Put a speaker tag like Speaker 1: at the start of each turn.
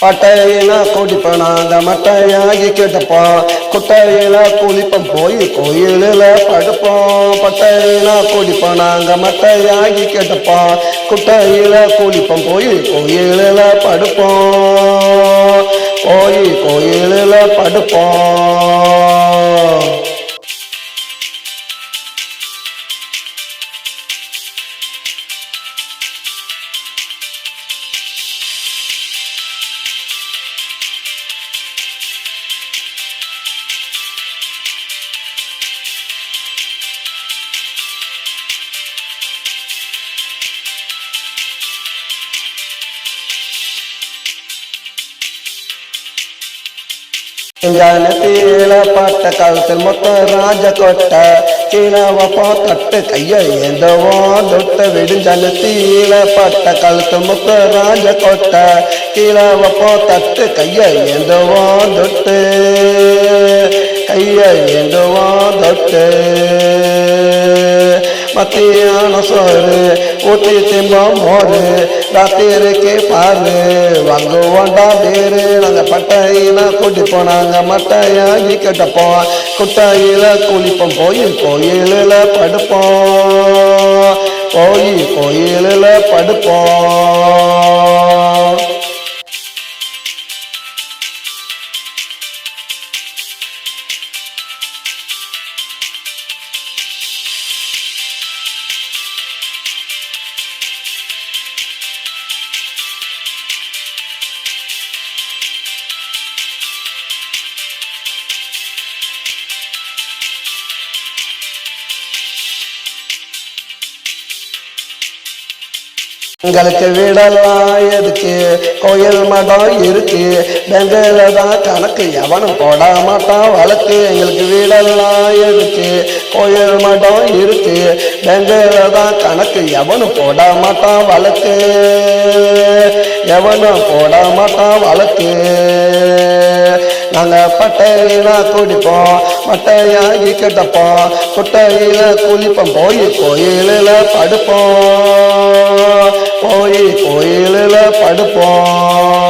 Speaker 1: பட்டையில குடிப்போம் நாங்க மட்டையாகி கேட்டப்போம், குட்டையில குளிப்போம் போய் கோயிலில் படுப்போம். பட்டையில குடிப்போம் நாங்க மட்டையாகி கேட்டப்போம், குட்டையில குளிப்போம் போய் கோயிலில் படுப்போம், போய் கோயிலில் படுப்போம். ஜானத்தில பாட்ட காலத்தில் மொத்த ராஜ கொட்ட கீழவப்பா தட்டு கைய ஏந்தவோ தொட்ட விடுஞ்சனத்தில பாட்ட காலத்தில் மொத்த ராஜ கொட்ட கீழவப்பா தட்டு கைய ஏந்தவோ தொட்டு கைய ஏந்தவோ தொட்டு மத்தியான சோறு ஊட்டி திம்பம் மோறு ராத்திரிக்கு பாரு வாங்குவோண்டா பேரு. நாங்கள் பட்டையில கூட்டி போனாங்க மட்டையாகி கேட்டப்போம், குட்டையில குளிப்போம் போய் கோயிலில் படுப்போம், போய் கோயிலில் படுப்போம். எங்களுக்கு வீடெல்லாம் எதுக்கு கோயில் மடம் இருக்கு, பெங்கையில தான் கணக்கு எவனும் போட மாட்டான் வழக்கு. எங்களுக்கு வீடெல்லாம் எதுக்கு கோயில் மடம் இருக்கு, பெங்கையில தான் கணக்கு எவனும் போட மாட்டான் வழக்கு, எவனும் போட மாட்டான் வழக்கு. நாங்கள் பட்டையில குடிப்போம் மட்டையாகி கேட்டப்போம், குட்டையில குளிப்போம் போய் கோயிலில் படுப்போம், போய் கோயிலில் படுப்போம்.